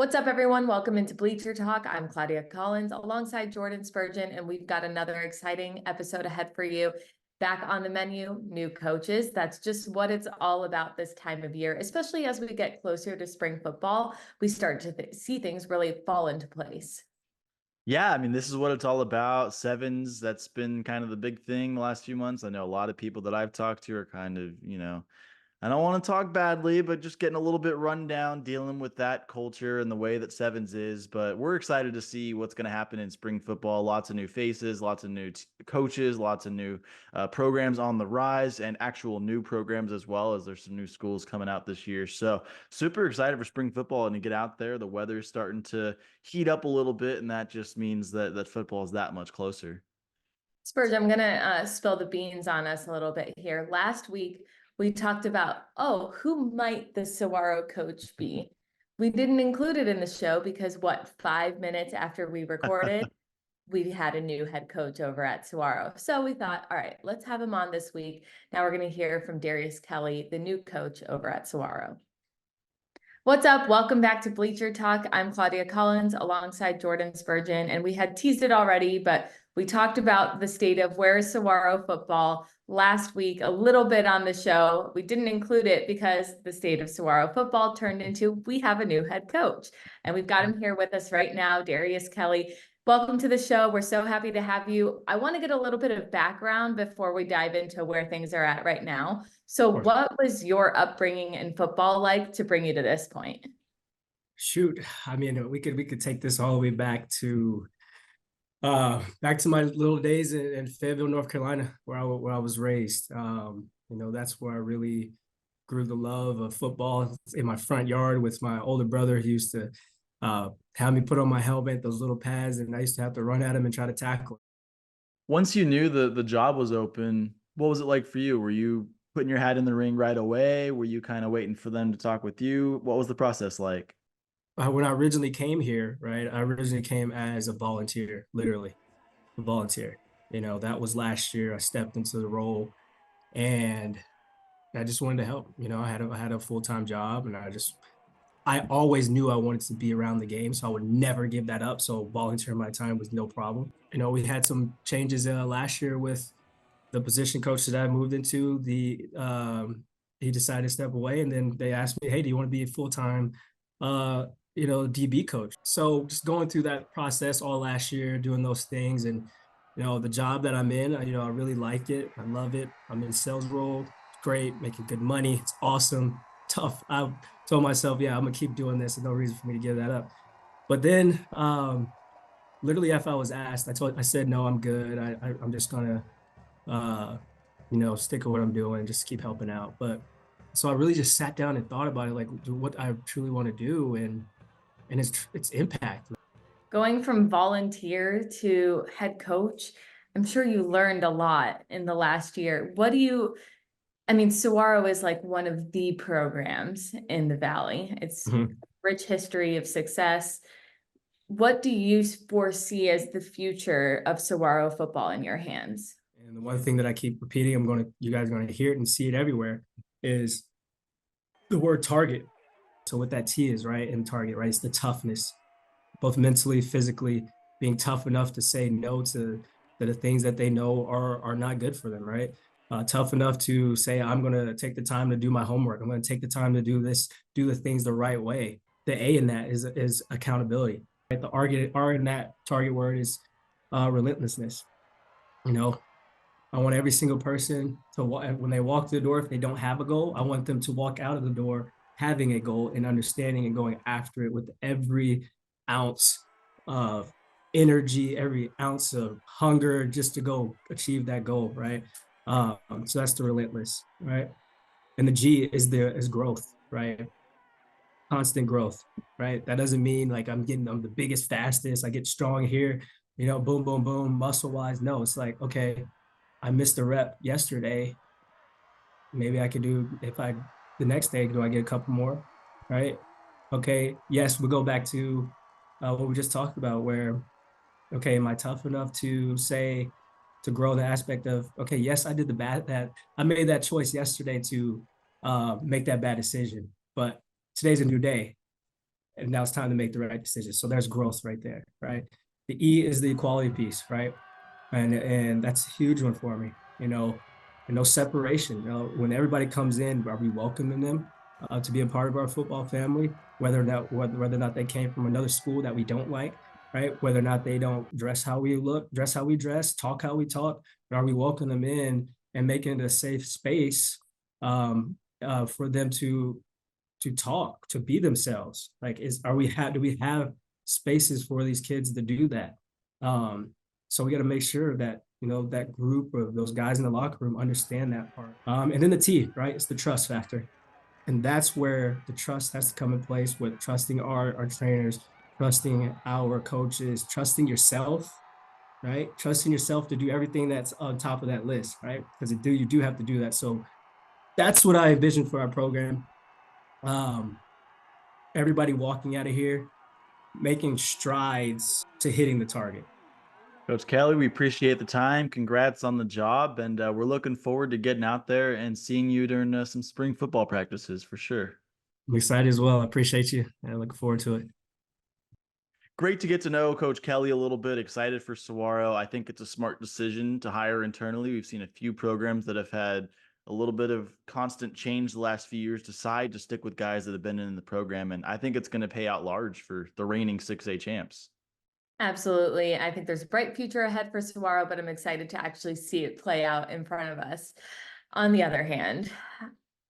What's up, everyone? Welcome into Bleacher Talk. I'm Claudia Collins alongside Jordan Spurgeon, and we've got another exciting episode ahead for you. Back on the menu, new coaches. That's just what it's all about this time of year, especially as we get closer to spring football. We start to see things really fall into place. Yeah, I mean, this is what it's all about. Sevens, that's been kind of the big thing the last few months. I know a lot of people that I've talked to are kind of, I don't want to talk badly, but just getting a little bit run down, dealing with that culture and the way that Sevens is. But we're excited to see what's going to happen in spring football. Lots of new faces, lots of new coaches, lots of new programs on the rise, and actual new programs as well, as there's some new schools coming out this year. So super excited for spring football and to get out there. The weather's starting to heat up a little bit, and that just means that football is that much closer. Spurge, I'm going to spill the beans on us a little bit here. Last week, we talked about, who might the Saguaro coach be? We didn't include it in the show because 5 minutes after we recorded, we had a new head coach over at Saguaro. So we thought, all right, let's have him on this week. Now we're going to hear from Darius Kelly, the new coach over at Saguaro. What's up? Welcome back to Bleacher Talk. I'm Claudia Collins alongside Jordan Spurgeon, and we had teased it already, but we talked about the state of where is Saguaro football last week, a little bit on the show. We didn't include it because the state of Saguaro football turned into we have a new head coach, and we've got him here with us right now, Darius Kelly. Welcome to the show. We're so happy to have you. I want to get a little bit of background before we dive into where things are at right now. So what was your upbringing in football like to bring you to this point? Shoot, I mean, we could take this all the way back to my little days in Fayetteville, North Carolina, where I was raised. That's where I really grew the love of football in my front yard with my older brother. He used to have me put on my helmet, those little pads, and I used to have to run at him and try to tackle. Once you knew the job was open, what was it like for you? Were you putting your hat in the ring right away? Were you kind of waiting for them to talk with you? What was the process like? When I originally came here, right, I originally came as a volunteer, literally a volunteer. That was last year. I stepped into the role and I just wanted to help. I had a full-time job and I always knew I wanted to be around the game, so I would never give that up. So volunteering my time was no problem. We had some changes last year with the position coach that I moved into. He decided to step away, and then they asked me, "Hey, do you want to be a full-time, DB coach?" So just going through that process all last year, doing those things, and the job that I'm in, I really like it. I love it. I'm in sales role. It's great, making good money. It's awesome. Tough. I told myself, yeah, I'm gonna keep doing this. There's no reason for me to give that up. But then, literally, if I was asked, I said, no, I'm good. I'm just gonna, stick with what I'm doing and just keep helping out. But so I really just sat down and thought about it, like what I truly want to do, and it's impact. Going from volunteer to head coach, I'm sure you learned a lot in the last year. Saguaro is like one of the programs in the Valley. It's rich history of success. What do you foresee as the future of Saguaro football in your hands? And the one thing that I keep repeating, you guys are going to hear it and see it everywhere, is the word target. So what that T is, right, in target, right, it's the toughness, both mentally, physically, being tough enough to say no to the things that they know are not good for them, right? Tough enough to say, I'm going to take the time to do my homework. I'm going to take the time to do the things the right way. The A in that is accountability. Right? The R in that target word is relentlessness. I want every single person to, when they walk through the door, if they don't have a goal, I want them to walk out of the door having a goal and understanding and going after it with every ounce of energy, every ounce of hunger, just to go achieve that goal, right? So that's the relentless, right? And the G is growth, right? Constant growth, right? That doesn't mean like I'm the biggest, fastest, I get strong here, boom, boom, boom, muscle wise. No, it's like, okay, I missed a rep yesterday. Maybe I could do, the next day, do I get a couple more, right? Okay, yes, we go back to what we just talked about where, okay, am I tough enough to grow the aspect of, okay, yes, I did I made that choice yesterday to make that bad decision, but today's a new day. and now it's time to make the right decisions. So there's growth right there, right? The E is the equality piece, right? And that's a huge one for me, you know, and no separation. You know, when everybody comes in, are we welcoming them to be a part of our football family, whether or not they came from another school that we don't like, right? Whether or not they don't dress how we look, dress how we dress, talk how we talk, but are we welcoming them in and making it a safe space for them to talk, to be themselves? Like, do we have spaces for these kids to do that? So we got to make sure that, you know, that group of those guys in the locker room understand that part. And then the T, right? It's the trust factor. And that's where the trust has to come in place, with trusting our trainers, trusting our coaches, trusting yourself, right? Trusting yourself to do everything that's on top of that list, right? Because you do have to do that. So that's what I envision for our program. Everybody walking out of here, making strides to hitting the target. Coach Kelly, we appreciate the time. Congrats on the job. And we're looking forward to getting out there and seeing you during some spring football practices for sure. I'm excited as well. I appreciate you. I look forward to it. Great to get to know Coach Kelly a little bit. Excited for Saguaro. I think it's a smart decision to hire internally. We've seen a few programs that have had a little bit of constant change the last few years decide to stick with guys that have been in the program. And I think it's going to pay out large for the reigning 6A champs. Absolutely. I think there's a bright future ahead for Saguaro, but I'm excited to actually see it play out in front of us. On the other hand,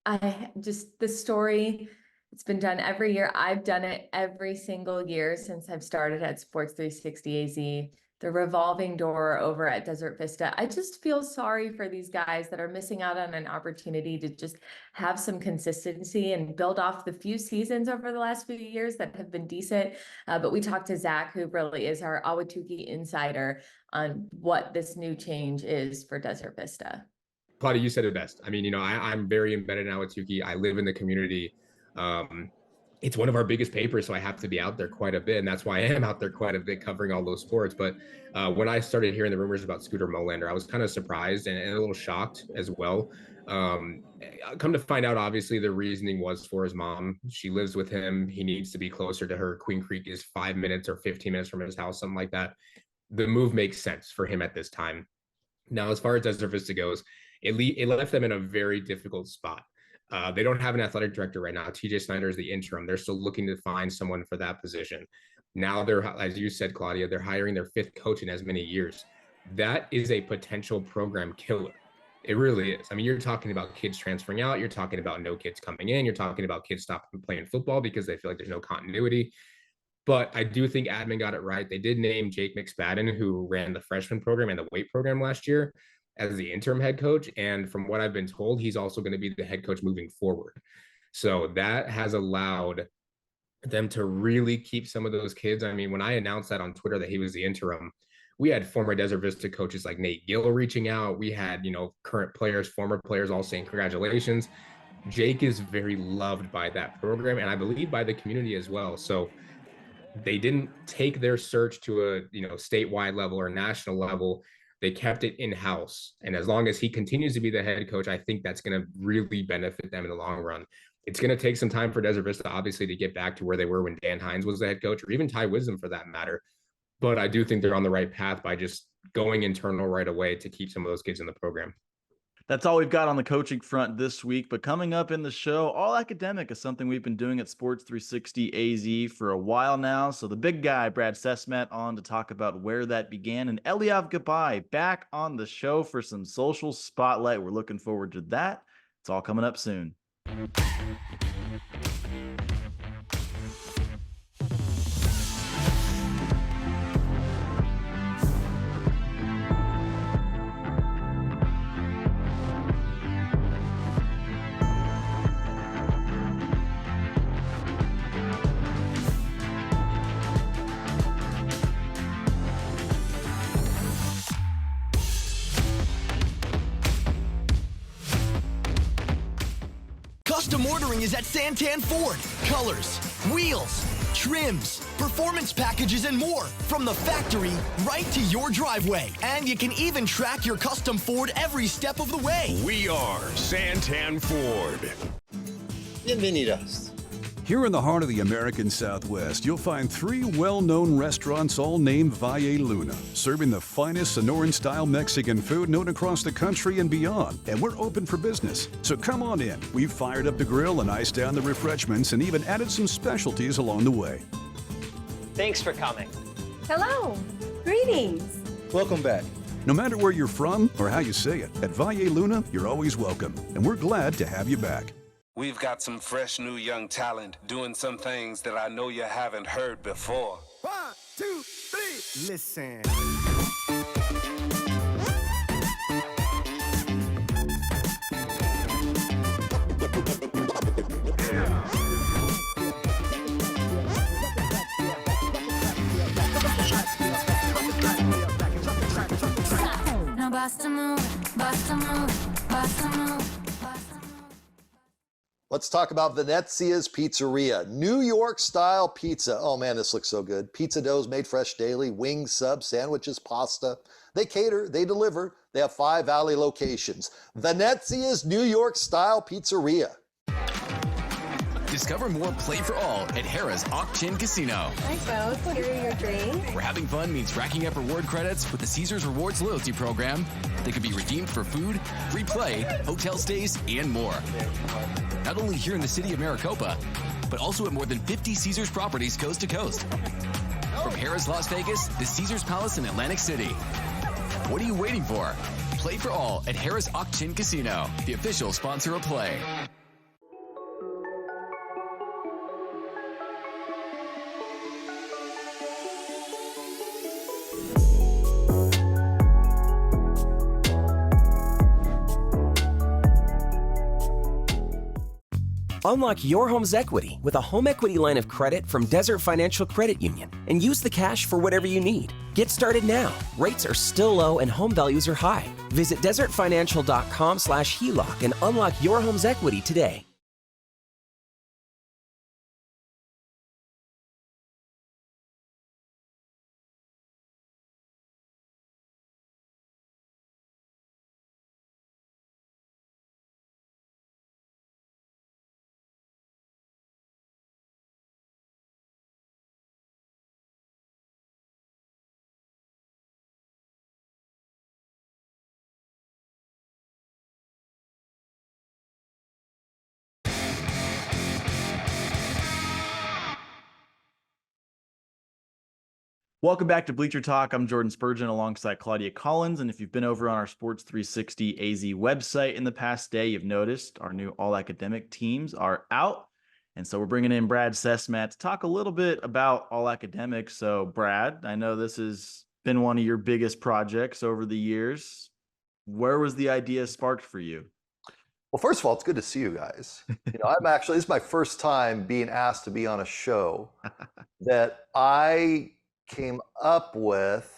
the story, it's been done every year. I've done it every single year since I've started at Sports 360 AZ. The revolving door over at Desert Vista. I just feel sorry for these guys that are missing out on an opportunity to just have some consistency and build off the few seasons over the last few years that have been decent. But we talked to Zach, who really is our Ahwatukee insider, on what this new change is for Desert Vista. Claudia, you said it best. I mean, you know, I'm very embedded in Ahwatukee. I live in the community. It's one of our biggest papers, so I have to be out there quite a bit, and that's why I am out there quite a bit covering all those sports. But when I started hearing the rumors about Scooter Molander, I was kind of surprised and a little shocked as well. Come to find out, obviously, the reasoning was for his mom. She lives with him. He needs to be closer to her. Queen Creek is 5 minutes or 15 minutes from his house, something like that. The move makes sense for him at this time. Now, as far as Desert Vista goes, it left them in a very difficult spot. They don't have an athletic director right now. TJ Snyder is the interim. They're still looking to find someone for that position. Now they're, as you said, Claudia, they're hiring their 5th coach in as many years. That is a potential program killer. It really is. I mean, you're talking about kids transferring out. You're talking about no kids coming in. You're talking about kids stopping playing football because they feel like there's no continuity. But I do think admin got it right. They did name Jake McSpadden, who ran the freshman program and the weight program last year, as the interim head coach. And from what I've been told, he's also going to be the head coach moving forward. So that has allowed them to really keep some of those kids. I mean, when I announced that on Twitter that he was the interim, we had former Desert Vista coaches like Nate Gill reaching out. We had, you know, current players, former players all saying congratulations. Jake is very loved by that program, and I believe by the community as well. So they didn't take their search to a, you know, statewide level or national level. They kept it in-house. And as long as he continues to be the head coach, I think that's going to really benefit them in the long run. It's going to take some time for Desert Vista, obviously, to get back to where they were when Dan Hines was the head coach, or even Ty Wisdom for that matter. But I do think they're on the right path by just going internal right away to keep some of those kids in the program. That's all we've got on the coaching front this week. But coming up in the show, All Academic is something we've been doing at Sports 360 AZ for a while now. So the big guy, Brad Sesmet, on to talk about where that began. And Eliav Gabai back on the show for some social spotlight. We're looking forward to that. It's all coming up soon. Custom ordering is at Santan Ford. Colors, wheels, trims, performance packages, and more from the factory right to your driveway. And you can even track your custom Ford every step of the way. We are Santan Ford. Bienvenidos. Here in the heart of the American Southwest, you'll find 3 well-known restaurants all named Valle Luna, serving the finest Sonoran-style Mexican food known across the country and beyond. And we're open for business, so come on in. We've fired up the grill and iced down the refreshments and even added some specialties along the way. Thanks for coming. Hello. Greetings. Welcome back. No matter where you're from or how you say it, at Valle Luna, you're always welcome, and we're glad to have you back. We've got some fresh new young talent doing some things that I know you haven't heard before. 1, 2, 3, listen. Now bust a move, bust a move, bust a move. Let's talk about Venezia's Pizzeria. New York style pizza. Oh man, this looks so good. Pizza doughs made fresh daily, wings, subs, sandwiches, pasta. They cater, they deliver. They have 5 Valley locations. Venezia's New York style pizzeria. Discover more Play for All at Harrah's Auction Casino. Hi folks, here are your drinks. Where having fun means racking up reward credits with the Caesars Rewards loyalty program. They can be redeemed for food, free play, hotel stays, and more. Not only here in the city of Maricopa, but also at more than 50 Caesars properties coast to coast. From Harrah's Las Vegas to Caesars Palace in Atlantic City. What are you waiting for? Play for All at Harrah's Auction Casino, the official sponsor of Play. Unlock your home's equity with a home equity line of credit from Desert Financial Credit Union and use the cash for whatever you need. Get started now. Rates are still low and home values are high. Visit desertfinancial.com/HELOC and unlock your home's equity today. Welcome back to Bleacher Talk. I'm Jordan Spurgeon alongside Claudia Collins. And if you've been over on our Sports 360 AZ website in the past day, you've noticed our new all academic teams are out. And so we're bringing in Brad Sesmat to talk a little bit about all academics. So Brad, I know this has been one of your biggest projects over the years. Where was the idea sparked for you? Well, first of all, it's good to see you guys. This is my first time being asked to be on a show that I came up with,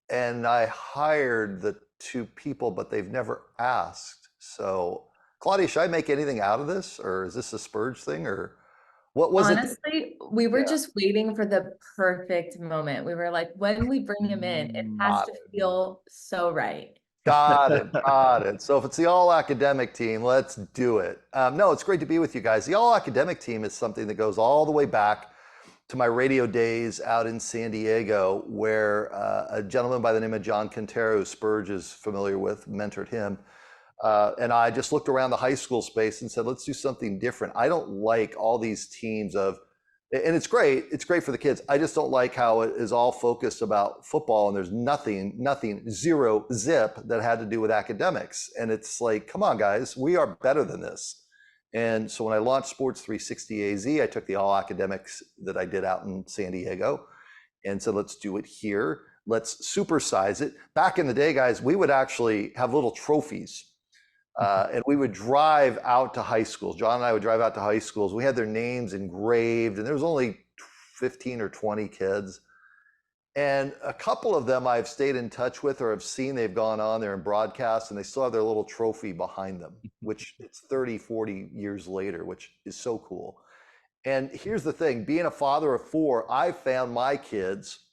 and I hired the 2 people, but they've never asked. So, Claudia, should I make anything out of this, or is this a Spurge thing, or what was it? Honestly, we were just waiting for the perfect moment. We were like, when we bring him in, it has to feel so right. Got it. Got it. So if it's the all academic team, let's do it. No, it's great to be with you guys. The all academic team is something that goes all the way back to my radio days out in San Diego, where a gentleman by the name of John Quintero, who Spurge is familiar with, mentored him. And I just looked around the high school space and said, let's do something different. I don't like all these teams of, and it's great for the kids. I just don't like how it is all focused about football and there's nothing, zero zip that had to do with academics. And it's like, come on guys, we are better than this. And so when I launched Sports 360 AZ, I took the all academics that I did out in San Diego and said, let's do it here. Let's supersize it. Back in the day, guys, we would actually have little trophies. And we would drive out to high schools. John and I would drive out to high schools. We had their names engraved, and there was only 15 or 20 kids. And a couple of them I've stayed in touch with or have seen they've gone on there and broadcast, and they still have their little trophy behind them, which it's 30, 40 years later, which is so cool. And here's the thing, being a father of 4, I found my kids,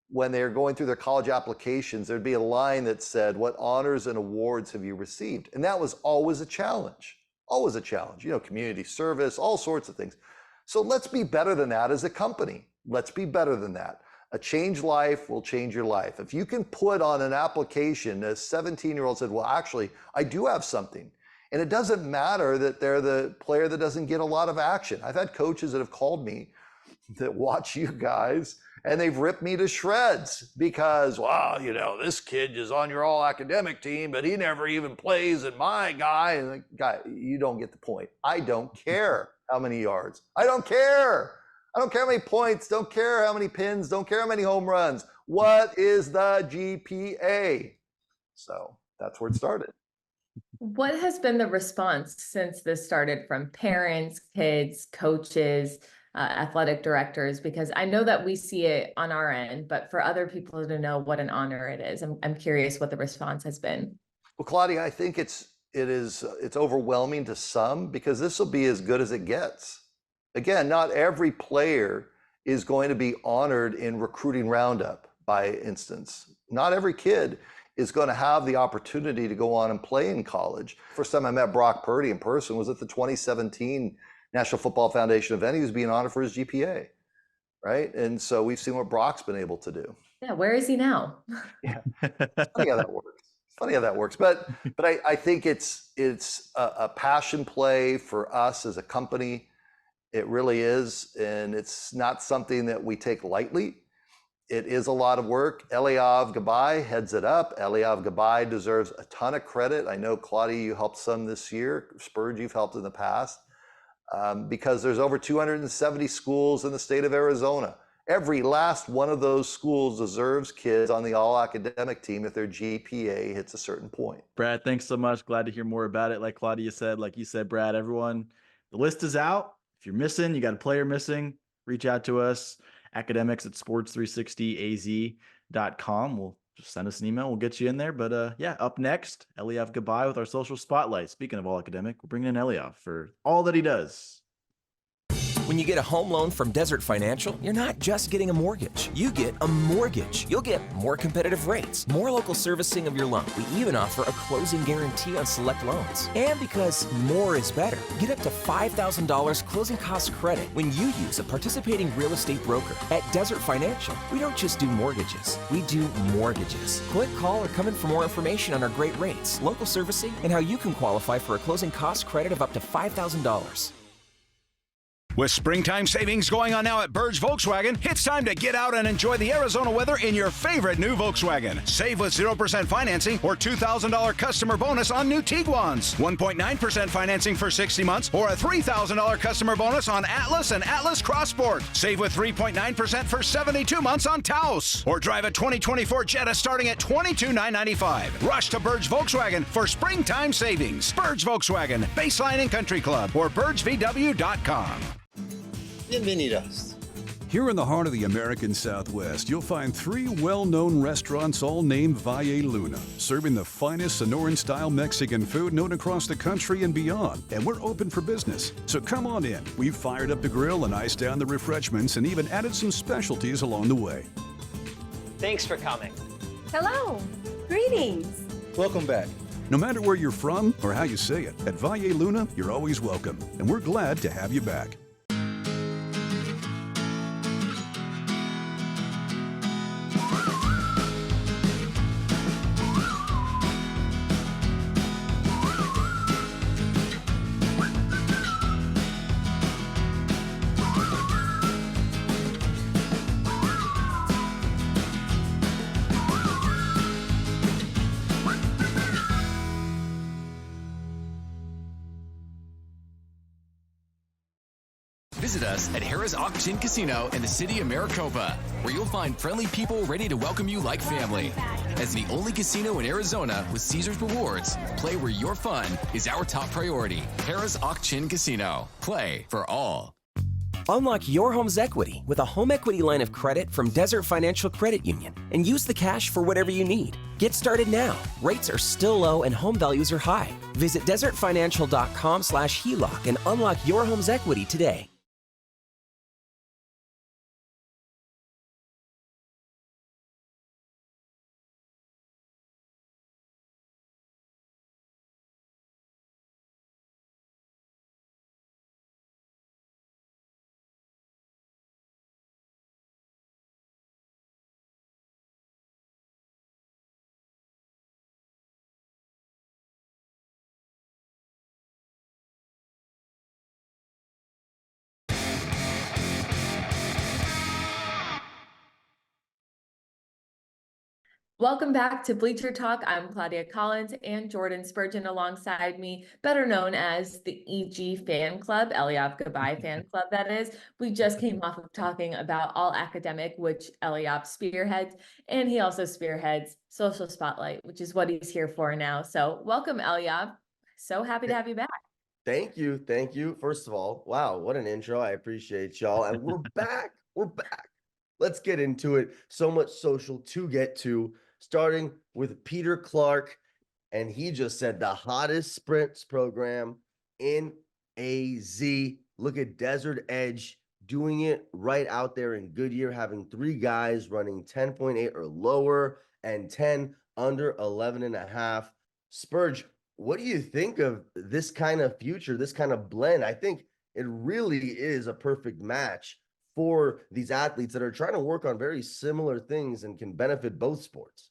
when they're going through their college applications, there'd be a line that said, what honors and awards have you received? And that was always a challenge, community service, all sorts of things. So let's be better than that as a company. Let's be better than that. A changed life will change your life. If you can put on an application, a 17-year-old said, well, actually, I do have something. And it doesn't matter that they're the player that doesn't get a lot of action. I've had coaches that have called me that watch you guys and they've ripped me to shreds because, wow, you know, this kid is on your all academic team, but he never even plays in my guy. And like, guy, you don't get the point. I don't care how many yards. I don't care. I don't care how many points, don't care how many pins, don't care how many home runs. What is the GPA? So that's where it started. What has been the response since this started from parents, kids, coaches, athletic directors? Because I know that we see it on our end, but for other people to know what an honor it is, I'm curious what the response has been. Well, Claudia, I think it's overwhelming to some because this will be as good as it gets. Again, not every player is going to be honored in recruiting roundup, by instance. Not every kid is going to have the opportunity to go on and play in college. First time I met Brock Purdy in person was at the 2017 National Football Foundation event. He was being honored for his GPA, right? And so we've seen what Brock's been able to do. Yeah, where is he now? Yeah, funny how that works. Funny how that works. But I think it's a passion play for us as a company. It really is, and it's not something that we take lightly. It is a lot of work. Eliav Gabai heads it up. Eliav Gabai deserves a ton of credit. I know, Claudia, you helped some this year. Spurge, you've helped in the past. Because there's over 270 schools in the state of Arizona. Every last one of those schools deserves kids on the all-academic team if their GPA hits a certain point. Brad, thanks so much. Glad to hear more about it. Like Claudia said, like you said, Brad, everyone, the list is out. If you're missing, you got a player missing, reach out to us, academics@sports360az.com. We'll just send us an email. We'll get you in there. But yeah, up next, Eliav Gabai with our social spotlight. Speaking of all academic, we're bringing in Eliav for all that he does. When you get a home loan from Desert Financial, you're not just getting a mortgage. You get a mortgage. You'll get more competitive rates, more local servicing of your loan. We even offer a closing guarantee on select loans. And because more is better, get up to $5,000 closing cost credit when you use a participating real estate broker. At Desert Financial, we don't just do mortgages, we do mortgages. Click, call, or come in for more information on our great rates, local servicing, and how you can qualify for a closing cost credit of up to $5,000. With springtime savings going on now at Burge Volkswagen, it's time to get out and enjoy the Arizona weather in your favorite new Volkswagen. Save with 0% financing or $2,000 customer bonus on new Tiguans, 1.9% financing for 60 months, or a $3,000 customer bonus on Atlas and Atlas Cross Sport. Save with 3.9% for 72 months on Taos, or drive a 2024 Jetta starting at $22,995. Rush to Burge Volkswagen for springtime savings. Burge Volkswagen, Baseline and Country Club, or burgevw.com. Bienvenidos. Here in the heart of the American Southwest, you'll find 3 well-known restaurants all named Valle Luna, serving the finest Sonoran-style Mexican food known across the country and beyond. And we're open for business, so come on in. We've fired up the grill and iced down the refreshments and even added some specialties along the way. Thanks for coming. Hello. Greetings. Welcome back. No matter where you're from or how you say it, at Valle Luna, you're always welcome, and we're glad to have you back. Visit us at Harrah's Auction Casino in the city of Maricopa, where you'll find friendly people ready to welcome you like family. As the only casino in Arizona with Caesars Rewards, play where your fun is our top priority. Harrah's Auction Casino. Play for all. Unlock your home's equity with a home equity line of credit from Desert Financial Credit Union and use the cash for whatever you need. Get started now. Rates are still low and home values are high. Visit desertfinancial.com/HELOC and unlock your home's equity today. Welcome back to Bleacher Talk. I'm Claudia Collins and Jordan Spurgeon alongside me, better known as the EG Fan Club, Eliav Goodbye Fan Club, that is. We just came off of talking about All Academic, which Eliav spearheads, and he also spearheads Social Spotlight, which is what he's here for now. So welcome, Eliav. So happy to have you back. Thank you. Thank you. First of all, wow, what an intro. I appreciate y'all. And we're back. We're back. Let's get into it. So much social to get to, starting with Peter Clark. And he just said the hottest sprints program in AZ. Look at Desert Edge doing it right out there in Goodyear, having 3 guys running 10.8 or lower and 10 under 11 and a half. Spurge, what do you think of this kind of future, this kind of blend? I think it really is a perfect match for these athletes that are trying to work on very similar things and can benefit both sports.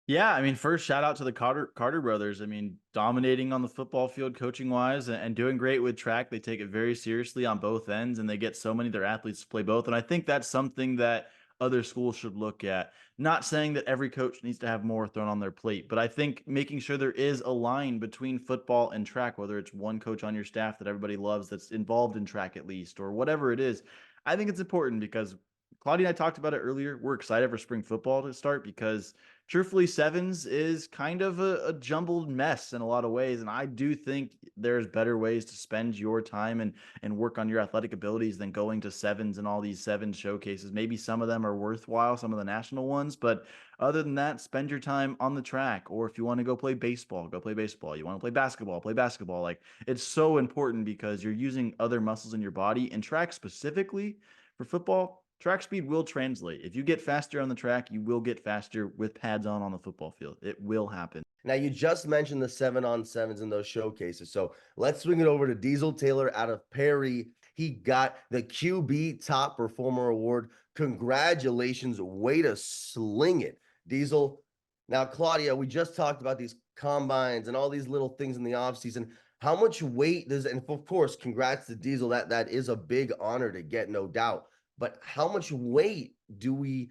Yeah, I mean, first shout out to the Carter brothers. I mean, dominating on the football field, coaching wise, and doing great with track. They take it very seriously on both ends, and they get so many of their athletes to play both. And I think that's something that other schools should look at. Not saying that every coach needs to have more thrown on their plate, but I think making sure there is a line between football and track, whether it's one coach on your staff that everybody loves that's involved in track at least, or whatever it is. I think it's important because Claudia and I talked about it earlier. We're excited for spring football to start because truthfully, sevens is kind of a jumbled mess in a lot of ways. And I do think there's better ways to spend your time and work on your athletic abilities than going to sevens and all these sevens showcases. Maybe some of them are worthwhile, some of the national ones, but other than that, spend your time on the track. Or if you want to go play baseball, go play baseball. You want to play basketball, play basketball. Like, it's so important because you're using other muscles in your body, and track specifically for football. Track speed will translate. If you get faster on the track, you will get faster with pads on the football field. It will happen. Now, you just mentioned the 7-on-7s in those showcases. So let's swing it over to Diesel Taylor out of Perry. He got the QB Top Performer Award. Congratulations. Way to sling it, Diesel. Now, Claudia, we just talked about these combines and all these little things in the offseason. How much weight does, and of course, congrats to Diesel. That is a big honor to get, no doubt. But how much weight do we,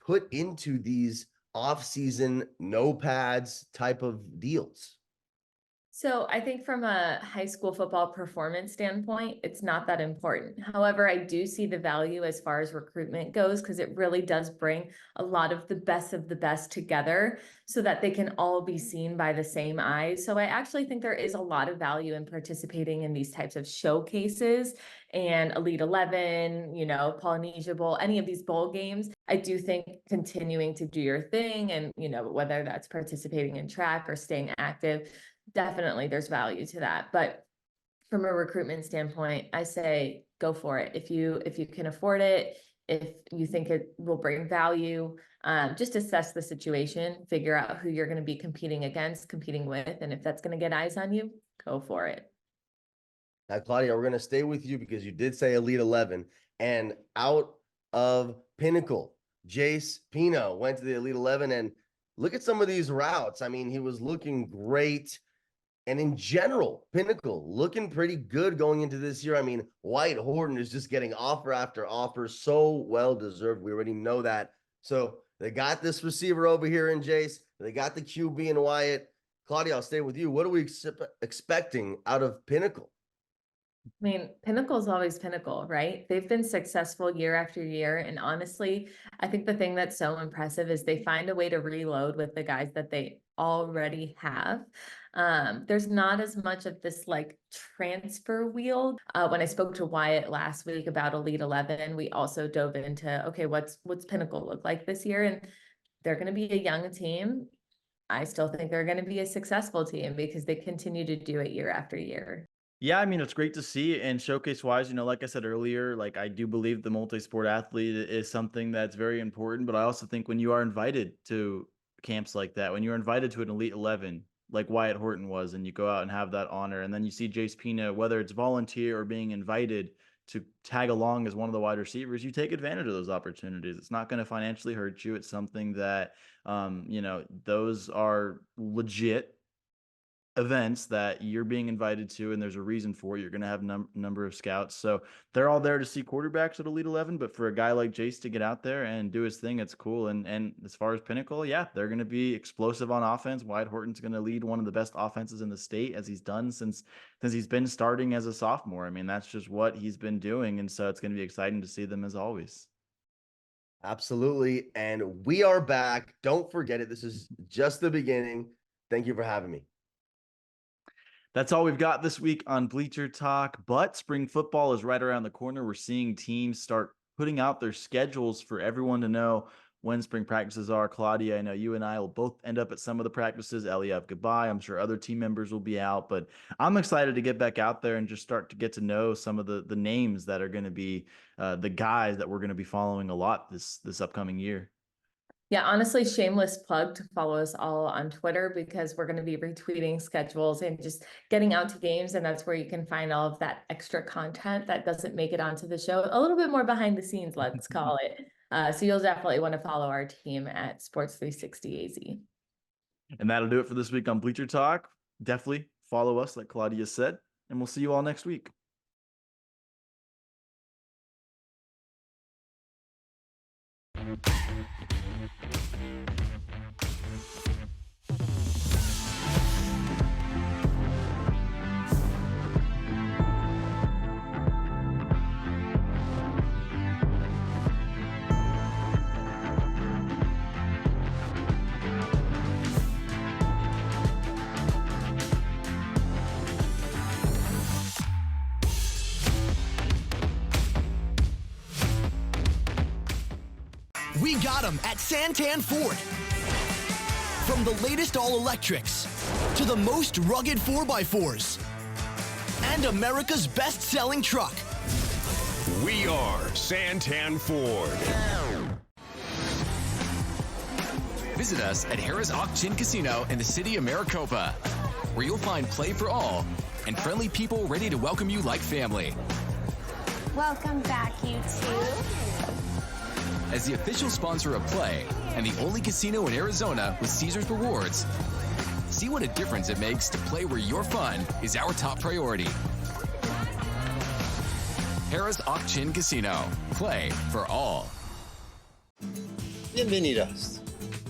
put into these off-season no pads type of deals? So I think from a high school football performance standpoint, it's not that important. However, I do see the value as far as recruitment goes, because it really does bring a lot of the best together so that they can all be seen by the same eyes. So I actually think there is a lot of value in participating in these types of showcases and Elite 11, Polynesia Bowl, any of these bowl games. I do think continuing to do your thing and, whether that's participating in track or staying active, definitely there's value to that. But from a recruitment standpoint, I say go for it. If you can afford it, if you think it will bring value, just assess the situation, figure out who you're going to be competing against, competing with, and if that's going to get eyes on you, go for it. Now, Claudia, we're going to stay with you because you did say Elite 11, and out of Pinnacle, Jace Pino went to the Elite 11, and look at some of these routes. I mean, he was looking great. And in general, Pinnacle looking pretty good going into this year. I mean, Wyatt Horton is just getting offer after offer. So well deserved. We already know that. So they got this receiver over here in Jace. They got the QB in Wyatt. Claudia, I'll stay with you. What are we expecting out of Pinnacle? I mean, Pinnacle is always Pinnacle, right? They've been successful year after year. And honestly, I think the thing that's so impressive is they find a way to reload with the guys that they already have. There's not as much of this like transfer wheel. When I spoke to Wyatt last week about Elite 11, we also dove into, okay, what's Pinnacle look like this year? And they're going to be a young team. I still think they're going to be a successful team because they continue to do it year after year. Yeah, I mean, it's great to see. And showcase wise, like I said earlier, like I do believe the multi-sport athlete is something that's very important. But I also think when you are invited to camps like that, when you're invited to an Elite 11, like Wyatt Horton was, and you go out and have that honor, and then you see Jace Pina, whether it's volunteer or being invited to tag along as one of the wide receivers, you take advantage of those opportunities. It's not going to financially hurt you. It's something that, those are legit events that you're being invited to, and there's a reason for it. You're going to have number of scouts, so they're all there to see quarterbacks at Elite 11. But for a guy like Jace to get out there and do his thing, it's cool. And as far as Pinnacle, yeah, they're going to be explosive on offense. Wyatt Horton's going to lead one of the best offenses in the state, as he's done since he's been starting as a sophomore. I mean, that's just what he's been doing, and so it's going to be exciting to see them as always. Absolutely. And we are back. Don't forget it. This is just the beginning. Thank you for having me. That's all we've got this week on Bleacher Talk, but spring football is right around the corner. We're seeing teams start putting out their schedules for everyone to know when spring practices are. Claudia, I know you and I will both end up at some of the practices. Eliav, goodbye. I'm sure other team members will be out, but I'm excited to get back out there and just start to get to know some of the names that are going to be the guys that we're going to be following a lot this upcoming year. Yeah, honestly, shameless plug to follow us all on Twitter, because we're going to be retweeting schedules and just getting out to games. And that's where you can find all of that extra content that doesn't make it onto the show. A little bit more behind the scenes, let's call it. So you'll definitely want to follow our team at Sports 360 AZ. And that'll do it for this week on Bleacher Talk. Definitely follow us, like Claudia said, and we'll see you all next week. We got them at Santan Ford. From the latest all-electrics to the most rugged 4x4s and America's best-selling truck. We are Santan Ford. Visit us at Harrah's Auction Casino in the city of Maricopa, where you'll find play for all and friendly people ready to welcome you like family. Welcome back, you two. As the official sponsor of Play and the only casino in Arizona with Caesars Rewards, see what a difference it makes to play where your fun is our top priority. Harrah's Auction Casino. Play for all. Bienvenidos.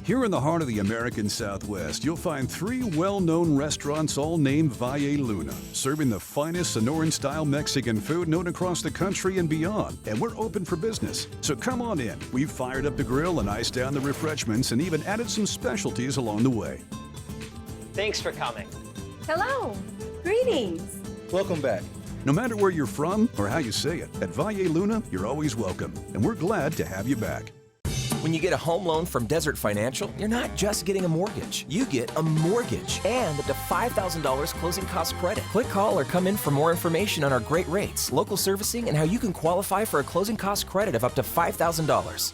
Here in the heart of the American Southwest, you'll find 3 well-known restaurants all named Valle Luna, serving the finest Sonoran-style Mexican food known across the country and beyond. And we're open for business, so come on in. We've fired up the grill and iced down the refreshments and even added some specialties along the way. Thanks for coming. Hello. Greetings. Welcome back. No matter where you're from or how you say it, at Valle Luna, you're always welcome, and we're glad to have you back. When you get a home loan from Desert Financial, you're not just getting a mortgage. You get a mortgage and up to $5,000 closing cost credit. Click, call, or come in for more information on our great rates, local servicing, and how you can qualify for a closing cost credit of up to $5,000.